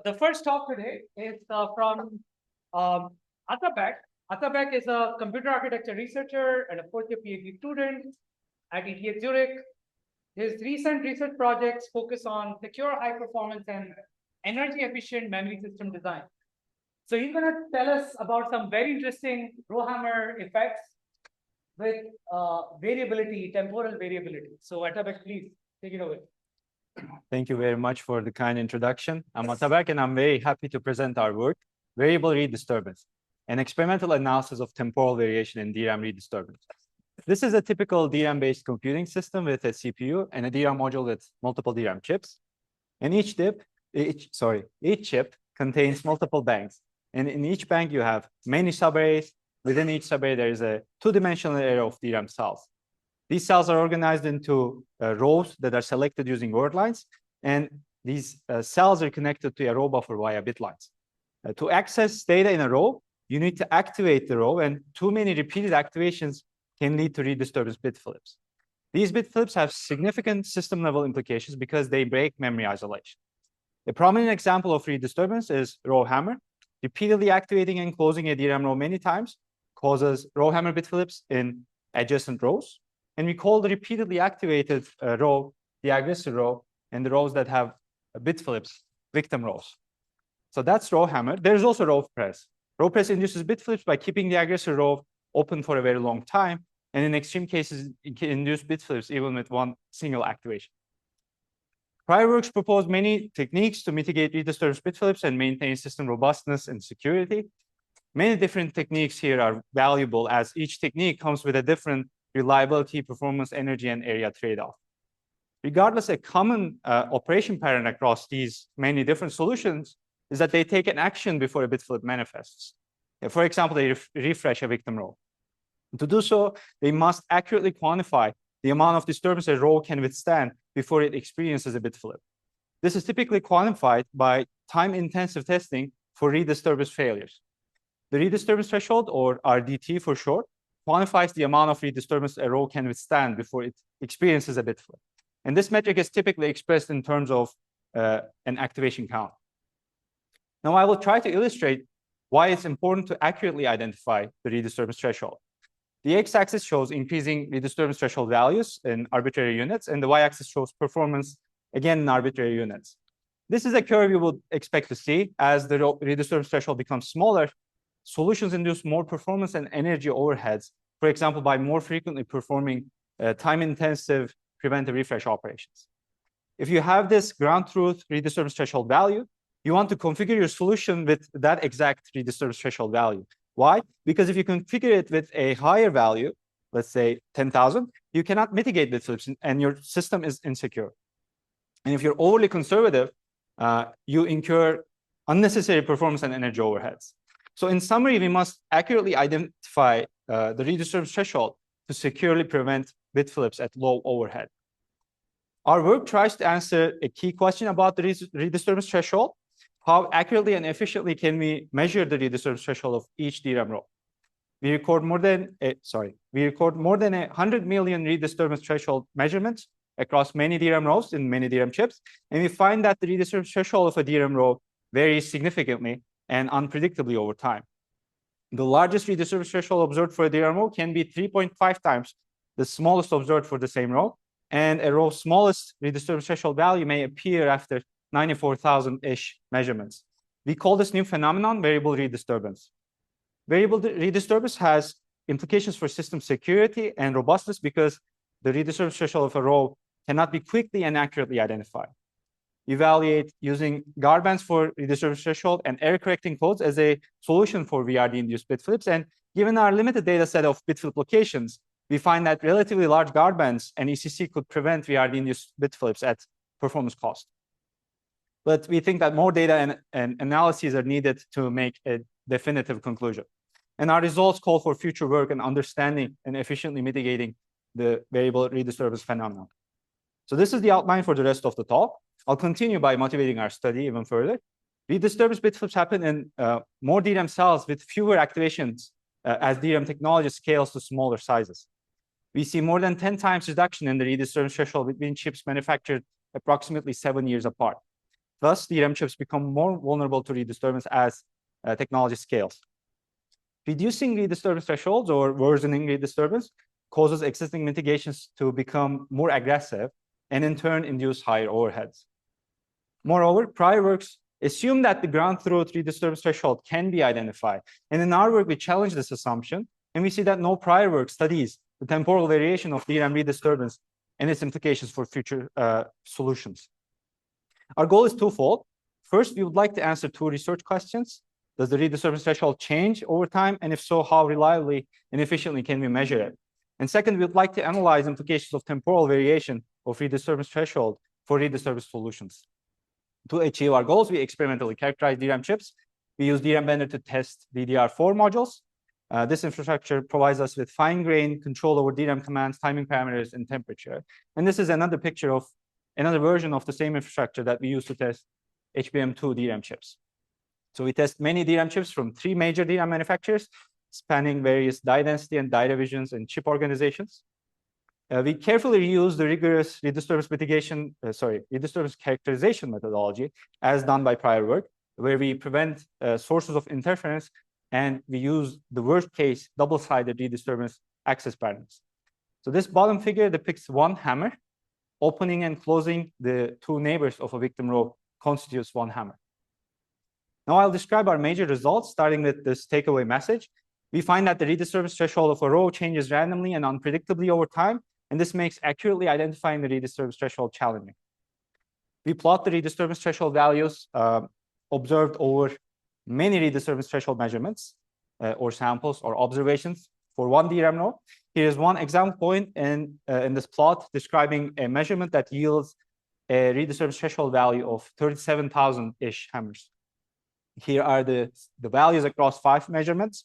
The first talk today is from Ataberk. Ataberk is a computer architecture researcher and a fourth-year PhD student at ETH Zurich. His recent research projects focus on secure, high-performance, and energy-efficient memory system design. So he's going to tell us about some very interesting Rowhammer effects with variability, temporal variability. So Ataberk, please take it away. Thank you very much for the kind introduction. I'm Ataberk, and I'm very happy to present our work, Variable Read Disturbance, an experimental analysis of temporal variation in DRAM read disturbance. This is a typical DRAM-based computing system with a CPU and a DRAM module with multiple DRAM chips. And each chip contains multiple banks. And in each bank, you have many subarrays. Within each subarray, there is a two-dimensional array of DRAM cells. These cells are organized into rows that are selected using word lines, and these cells are connected to a row buffer via bit lines. To access data in a row, you need to activate the row, and too many repeated activations can lead to read disturbance bit flips. These bit flips have significant system-level implications because they break memory isolation. A prominent example of read disturbance is Rowhammer. Repeatedly activating and closing a DRAM row many times causes Rowhammer bit flips in adjacent rows. And we call the repeatedly activated row the aggressor row, and the rows that have bit flips victim rows. So that's Rowhammer. There's also row press. Row press induces bit flips by keeping the aggressor row open for a very long time. And in extreme cases, it can induce bit flips even with one single activation. Prior works proposed many techniques to mitigate read disturbance bit flips and maintain system robustness and security. Many different techniques here are valuable, as each technique comes with a different reliability, performance, energy, and area trade-off. Regardless, a common operation pattern across these many different solutions is that they take an action before a bit flip manifests. For example, they refresh a victim row. To do so, they must accurately quantify the amount of disturbance a row can withstand before it experiences a bit flip. This is typically quantified by time-intensive testing for read disturbance failures. The read disturbance threshold, or RDT for short, quantifies the amount of read disturbance a row can withstand before it experiences a bit flip. And this metric is typically expressed in terms of an activation count. Now, I will try to illustrate why it's important to accurately identify the read disturbance threshold. The x-axis shows increasing read disturbance threshold values in arbitrary units, and the y-axis shows performance, again, in arbitrary units. This is a curve you would expect to see. As the read disturbance threshold becomes smaller, solutions induce more performance and energy overheads, for example, by more frequently performing time-intensive preventive refresh operations. If you have this ground truth read disturbance threshold value, you want to configure your solution with that exact read disturbance threshold value. Why? Because if you configure it with a higher value, let's say 10,000, you cannot mitigate bit flips, and your system is insecure. And if you're overly conservative, you incur unnecessary performance and energy overheads. So in summary, we must accurately identify the read disturbance threshold to securely prevent bit flips at low overhead. Our work tries to answer a key question about the read disturbance threshold. How accurately and efficiently can we measure the read disturbance threshold of each DRAM row? We record more than 100 million read disturbance threshold measurements across many DRAM rows in many DRAM chips, and we find that the read disturbance threshold of a DRAM row varies significantly and unpredictably over time. The largest read disturbance threshold observed for a DRAM row can be 3.5 times the smallest observed for the same row, and a row's smallest read disturbance threshold value may appear after 94,000-ish measurements. We call this new phenomenon variable read disturbance. Variable read disturbance has implications for system security and robustness because the read disturbance threshold of a row cannot be quickly and accurately identified. Evaluate using guard bands for read disturbance threshold and error correcting codes as a solution for VRD-induced bit flips. And given our limited data set of bit flip locations, we find that relatively large guard bands and ECC could prevent VRD-induced bit flips at performance cost. But we think that more data and analyses are needed to make a definitive conclusion. And our results call for future work in understanding and efficiently mitigating the variable read disturbance phenomenon. So this is the outline for the rest of the talk. I'll continue by motivating our study even further. Read disturbance bit flips happen in more DRAM cells with fewer activations as DRAM technology scales to smaller sizes. We see more than 10 times reduction in the read disturbance threshold between chips manufactured approximately 7 years apart. Thus, DRAM chips become more vulnerable to read disturbance as technology scales. Reducing read disturbance thresholds or worsening read disturbance causes existing mitigations to become more aggressive and in turn induce higher overheads. Moreover, prior works assume that the ground truth read disturbance threshold can be identified. And in our work, we challenge this assumption, and we see that no prior work studies the temporal variation of DRAM read disturbance and its implications for future solutions. Our goal is twofold. First, we would like to answer two research questions. Does the read disturbance threshold change over time? And if so, how reliably and efficiently can we measure it? And second, we would like to analyze implications of temporal variation of read disturbance threshold for read disturbance solutions. To achieve our goals, we experimentally characterize DRAM chips. We use DRAM Blender to test DDR4 modules. This infrastructure provides us with fine-grained control over DRAM commands, timing parameters, and temperature. And this is another picture of another version of the same infrastructure that we use to test HBM2 DRAM chips. So we test many DRAM chips from 3 major DRAM manufacturers, spanning various die density and die divisions and chip organizations. We carefully reuse the rigorous read disturbance characterization methodology as done by prior work, where we prevent sources of interference and we use the worst case double-sided read disturbance access patterns. So this bottom figure depicts one hammer. Opening and closing the 2 neighbors of a victim row constitutes one hammer. Now I'll describe our major results, starting with this takeaway message. We find that the read disturbance threshold of a row changes randomly and unpredictably over time, and this makes accurately identifying the read disturbance threshold challenging. We plot the read disturbance threshold values observed over many read disturbance threshold measurements or samples or observations for one DRAM row. Here is one example point in this plot describing a measurement that yields a read disturbance threshold value of 37,000-ish hammers. Here are the values across 5 measurements.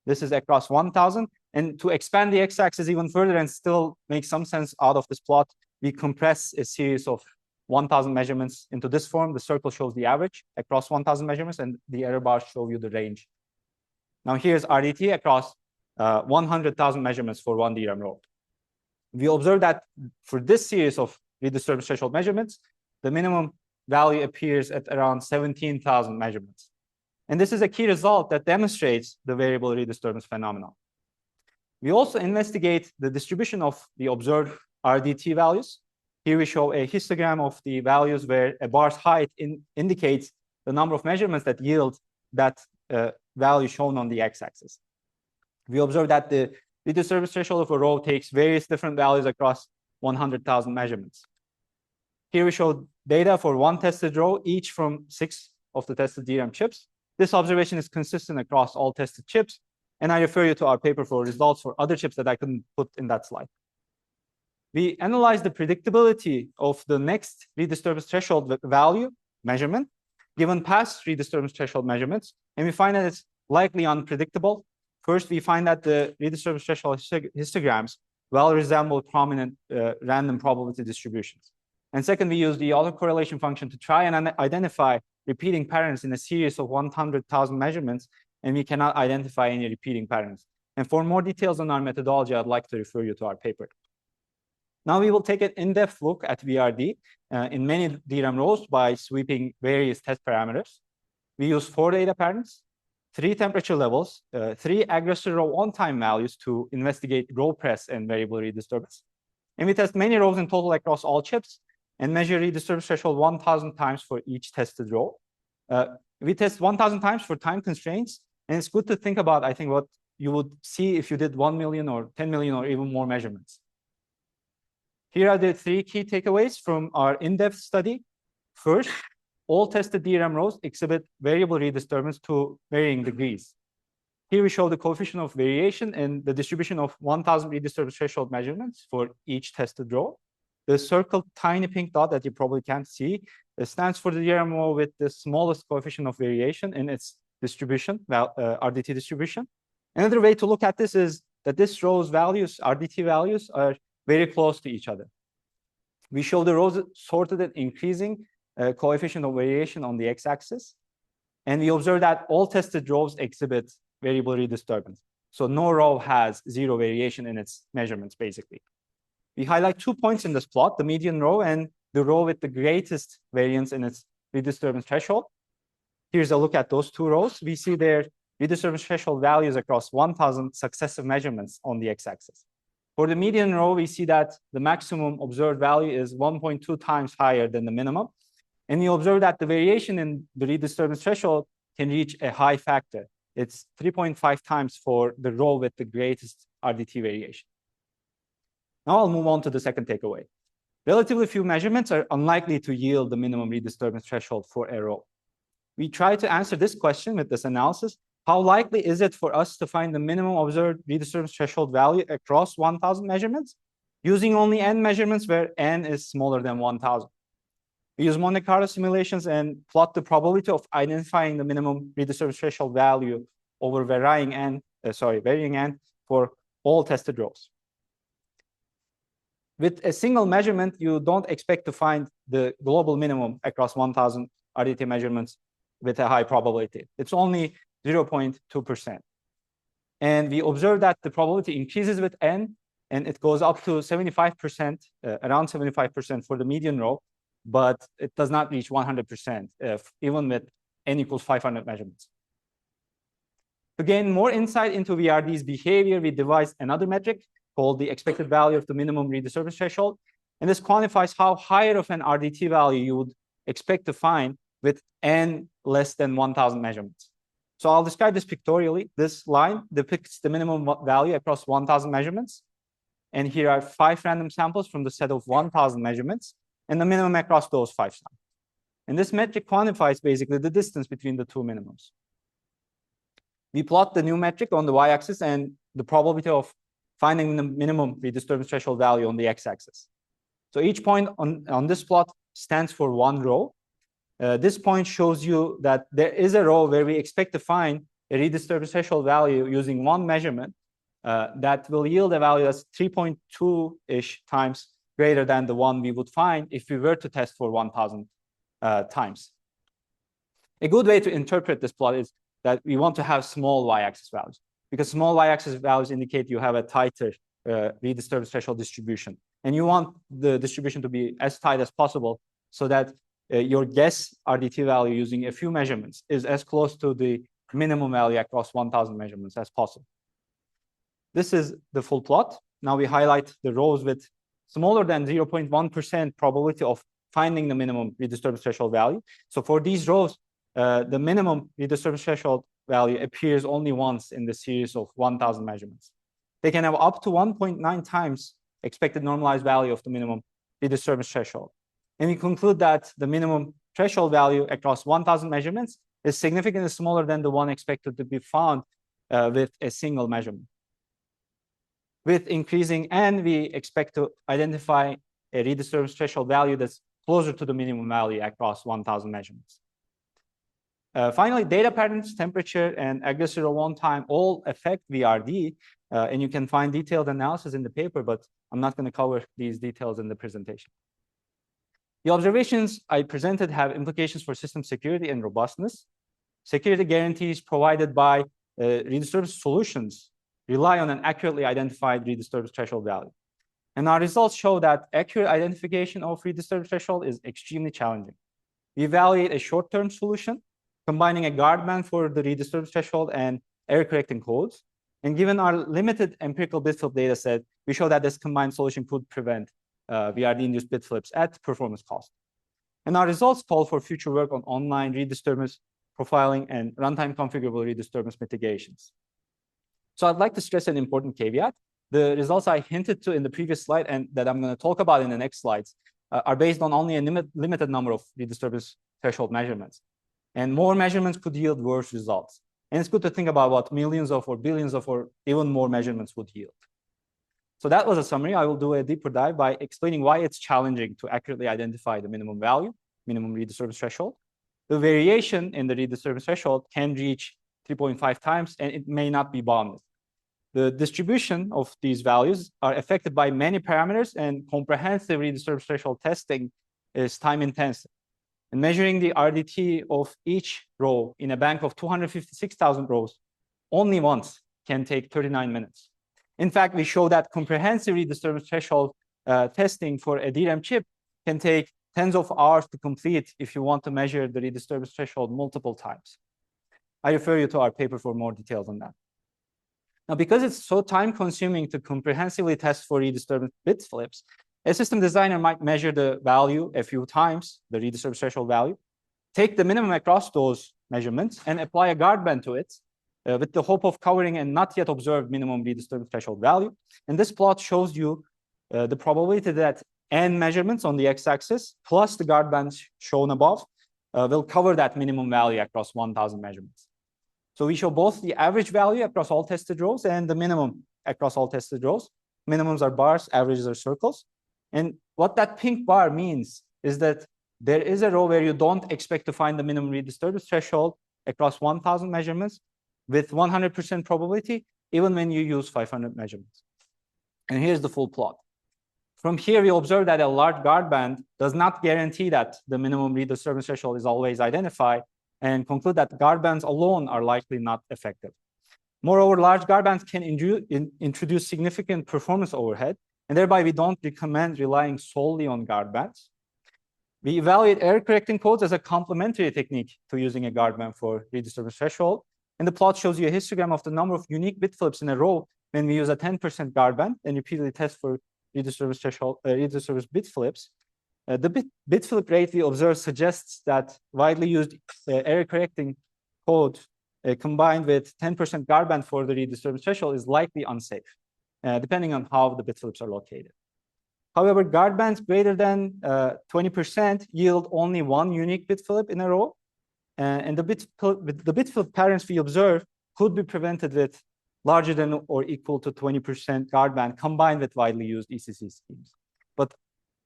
This is across 1,000. And to expand the x-axis even further and still make some sense out of this plot, we compress a series of 1,000 measurements into this form. The circle shows the average across 1,000 measurements, and the error bars show you the range. Now here's RDT across 100,000 measurements for one DRAM row. We observe that for this series of read disturbance threshold measurements, the minimum value appears at around 17,000 measurements. And this is a key result that demonstrates the variable read disturbance phenomenon. We also investigate the distribution of the observed RDT values. Here we show a histogram of the values where a bar's height indicates the number of measurements that yield that value shown on the x-axis. We observe that the read disturbance threshold of a row takes various different values across 100,000 measurements. Here we show data for one tested row, each from 6 of the tested DRAM chips. This observation is consistent across all tested chips, and I refer you to our paper for results for other chips that I couldn't put in that slide. We analyze the predictability of the next read disturbance threshold value measurement given past read disturbance threshold measurements, and we find that it's likely unpredictable. First, we find that the read disturbance threshold histograms well resemble prominent random probability distributions. And second, we use the autocorrelation function to try and identify repeating patterns in a series of 100,000 measurements, and we cannot identify any repeating patterns. And for more details on our methodology, I'd like to refer you to our paper. Now we will take an in-depth look at VRD in many DRAM rows by sweeping various test parameters. We use 4 data patterns, 3 temperature levels, 3 aggressor row on-time values to investigate row press and variable read disturbance. And we test many rows in total across all chips and measure read disturbance threshold 1,000 times for each tested row. We test 1,000 times for time constraints, and it's good to think about, I think, what you would see if you did 1 million or 10 million or even more measurements. Here are the 3 key takeaways from our in-depth study. First, all tested DRAM rows exhibit variable read disturbance to varying degrees. Here we show the coefficient of variation and the distribution of 1,000 read disturbance threshold measurements for each tested row. The circled tiny pink dot that you probably can't see stands for the DRAM row with the smallest coefficient of variation in its distribution, RDT distribution. Another way to look at this is that this row's values, RDT values, are very close to each other. We show the rows sorted at increasing coefficient of variation on the x-axis, and we observe that all tested rows exhibit variable read disturbance. So no row has 0 variation in its measurements, basically. We highlight 2 points in this plot, the median row and the row with the greatest variance in its redisturbance threshold. Here's a look at those two rows. We see their redisturbance threshold values across 1,000 successive measurements on the x-axis. For the median row, we see that the maximum observed value is 1.2 times higher than the minimum. And you observe that the variation in the redisturbance threshold can reach a high factor. It's 3.5 times for the row with the greatest RDT variation. Now I'll move on to the second takeaway. Relatively few measurements are unlikely to yield the minimum redisturbance threshold for a row. We try to answer this question with this analysis. How likely is it for us to find the minimum observed redisturbance threshold value across 1,000 measurements using only n measurements where n is smaller than 1,000? We use Monte Carlo simulations and plot the probability of identifying the minimum redisturbance threshold value over varying n for all tested rows. With a single measurement, you don't expect to find the global minimum across 1,000 RDT measurements with a high probability. It's only 0.2%. And we observe that the probability increases with n, and it goes up to 75%, around 75% for the median row, but it does not reach 100%, even with n equals 500 measurements. To gain more insight into VRD's behavior, we devised another metric called the expected value of the minimum redisturbance threshold. And this quantifies how higher of an RDT value you would expect to find with n less than 1,000 measurements. So I'll describe this pictorially. This line depicts the minimum value across 1,000 measurements. And here are 5 random samples from the set of 1,000 measurements and the minimum across those 5 samples. And this metric quantifies basically the distance between the two minimums. We plot the new metric on the y-axis and the probability of finding the minimum redisturbance threshold value on the x-axis. So each point on this plot stands for one row. This point shows you that there is a row where we expect to find a redisturbance threshold value using one measurement that will yield a value that's 3.2-ish times greater than the one we would find if we were to test for 1,000 times. A good way to interpret this plot is that we want to have small y-axis values, because small y-axis values indicate you have a tighter redisturbance threshold distribution. And you want the distribution to be as tight as possible so that your guess RDT value using a few measurements is as close to the minimum value across 1,000 measurements as possible. This is the full plot. Now we highlight the rows with smaller than 0.1% probability of finding the minimum redisturbance threshold value. So for these rows, the minimum redisturbance threshold value appears only once in the series of 1,000 measurements. They can have up to 1.9 times expected normalized value of the minimum redisturbance threshold. And we conclude that the minimum threshold value across 1,000 measurements is significantly smaller than the one expected to be found with a single measurement. With increasing n, we expect to identify a redisturbance threshold value that's closer to the minimum value across 1,000 measurements. Finally, data patterns, temperature, and aggressor on time all affect VRD, and you can find detailed analysis in the paper, but I'm not going to cover these details in the presentation. The observations I presented have implications for system security and robustness. Security guarantees provided by redisturbance solutions rely on an accurately identified redisturbance threshold value. And our results show that accurate identification of redisturbance threshold is extremely challenging. We evaluate a short-term solution, combining a guard band for the redisturbance threshold and error-correcting codes. And given our limited empirical bit flip data set, we show that this combined solution could prevent VRD-induced bit flips at performance cost. And our results call for future work on online redisturbance profiling and runtime configurable redisturbance mitigations. So I'd like to stress an important caveat. The results I hinted to in the previous slide and that I'm going to talk about in the next slides are based on only a limited number of redisturbance threshold measurements. And more measurements could yield worse results. And it's good to think about what millions of or billions of or even more measurements would yield. So that was a summary. I will do a deeper dive by explaining why it's challenging to accurately identify the minimum value, minimum redisturbance threshold. The variation in the redisturbance threshold can reach 3.5 times, and it may not be bounded. The distribution of these values are affected by many parameters, and comprehensive redisturbance threshold testing is time intensive. And measuring the RDT of each row in a bank of 256,000 rows only once can take 39 minutes. In fact, we show that comprehensive redisturbance threshold testing for a DRAM chip can take tens of hours to complete if you want to measure the redisturbance threshold multiple times. I refer you to our paper for more details on that. Now, because it's so time consuming to comprehensively test for redisturbance bit flips, a system designer might measure the value a few times, the redisturbance threshold value, take the minimum across those measurements and apply a guard band to it with the hope of covering a not yet observed minimum redisturbance threshold value. And this plot shows you the probability that n measurements on the x-axis plus the guard bands shown above will cover that minimum value across 1,000 measurements. So we show both the average value across all tested rows and the minimum across all tested rows. Minimums are bars, averages are circles. And what that pink bar means is that there is a row where you don't expect to find the minimum redisturbance threshold across 1,000 measurements with 100% probability, even when you use 500 measurements. And here's the full plot. From here, we observe that a large guard band does not guarantee that the minimum redisturbance threshold is always identified, and conclude that guard bands alone are likely not effective. Moreover, large guard bands can introduce significant performance overhead, and thereby we don't recommend relying solely on guard bands. We evaluate error correcting codes as a complementary technique to using a guard band for redisturbance threshold. And the plot shows you a histogram of the number of unique bit flips in a row when we use a 10% guard band and repeatedly test for redisturbance threshold, redisturbance bit flips. The bit flip rate we observe suggests that widely used error correcting code combined with 10% guard band for the redisturbance threshold is likely unsafe, depending on how the bit flips are located. However, guard bands greater than 20% yield only one unique bit flip in a row. And the bit flip patterns we observe could be prevented with larger than or equal to 20% guard band combined with widely used ECC schemes. But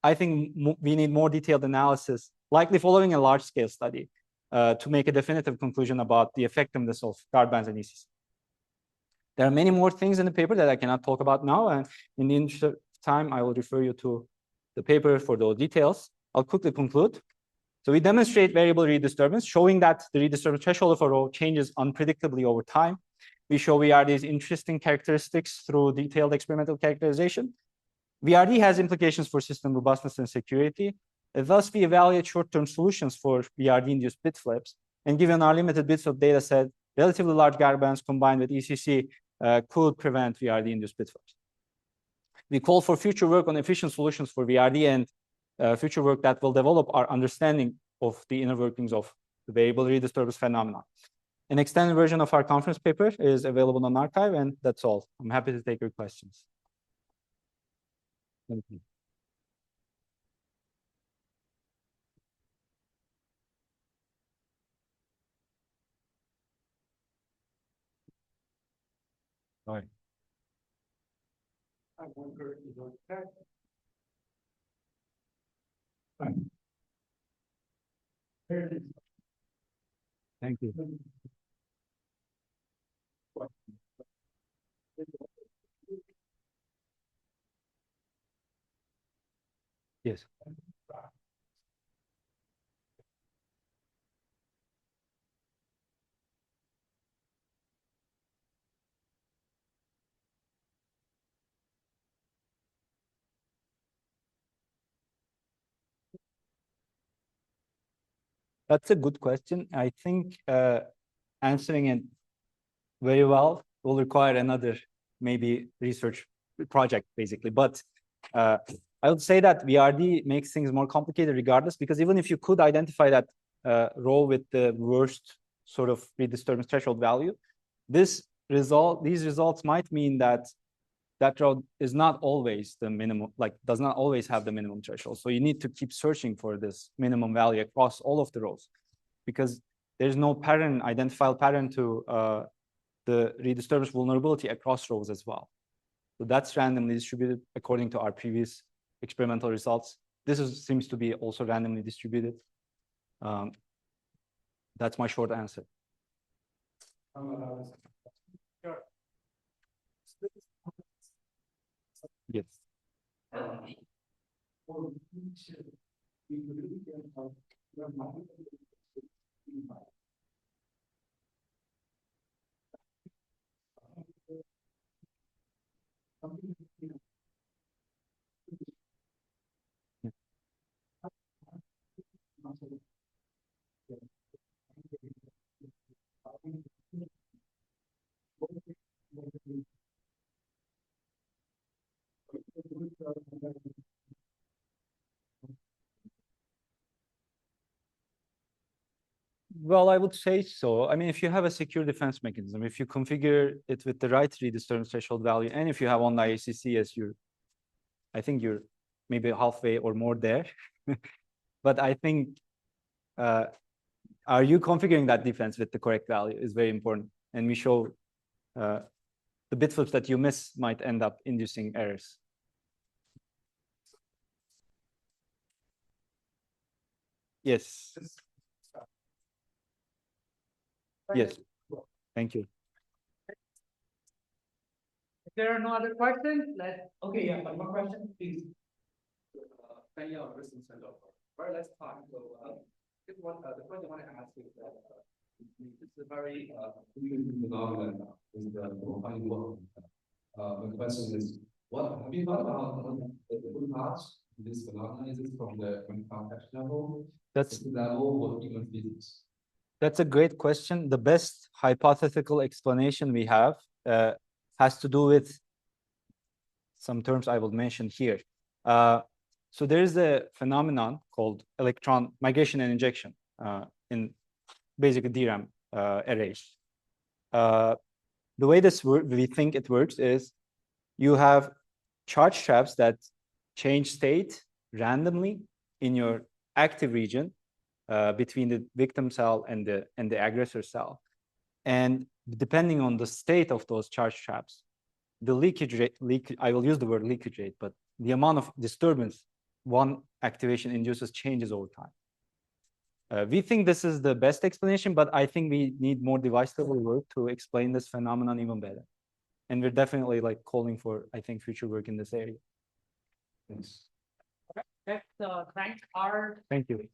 I think we need more detailed analysis, likely following a large-scale study, to make a definitive conclusion about the effectiveness of guard bands and ECC. There are many more things in the paper that I cannot talk about now, and in the interest of time, I will refer you to the paper for those details. I'll quickly conclude. So we demonstrate variable redisturbance, showing that the redisturbance threshold of a row changes unpredictably over time. We show VRD's interesting characteristics through detailed experimental characterization. VRD has implications for system robustness and security. Thus, we evaluate short-term solutions for VRD-induced bit flips. And given our limited bits of data set, relatively large guard bands combined with ECC could prevent VRD-induced bit flips. We call for future work on efficient solutions for VRD and future work that will develop our understanding of the inner workings of the variable redisturbance phenomenon. An extended version of our conference paper is available on arXiv, and that's all. I'm happy to take your questions. Thank you. All right. Thank you. Yes. That's a good question. I think answering it very well will require another maybe research project, basically. But I would say that VRD makes things more complicated regardless, because even if you could identify that row with the worst sort of redisturbance threshold value, these results might mean that that row is not always the minimum, like does not always have the minimum threshold. So you need to keep searching for this minimum value across all of the rows, because there's no pattern, identifiable pattern to the redisturbance vulnerability across rows as well. So that's randomly distributed according to our previous experimental results. Seems to be also randomly distributed. That's my short answer. Yes. Well, I would say so. I mean, if you have a secure defense mechanism, if you configure it with the right redisturbance threshold value, and if you have online HPCA as I think you're maybe halfway or more there. But I think, are you configuring that defense with the correct value is very important. And we show the bit flips that you miss might end up inducing errors. Yes. Yes. Thank you. If there are no other questions, Okay, yeah, one more question, please. Thank you, Mr. Sandor. Very last time, so, the point I want to ask is that, it's a very, interesting phenomenon in the profiling world. The question is, what have you thought about the good parts of this phenomenon? Is it from the context level, That's level, or even physics? That's a great question. The best hypothetical explanation we have has to do with some terms I will mention here. So there is a phenomenon called electron migration and injection in basically DRAM arrays. The way we think it works is you have charge traps that change state randomly in your active region between the victim cell and the aggressor cell. And depending on the state of those charge traps, the leakage rate, I will use the word leakage rate, but the amount of disturbance one activation induces changes over time. We think this is the best explanation, but I think we need more device level work to explain this phenomenon even better. And we're definitely like calling for, I think, future work in this area. Thanks. let's thank our Thank you.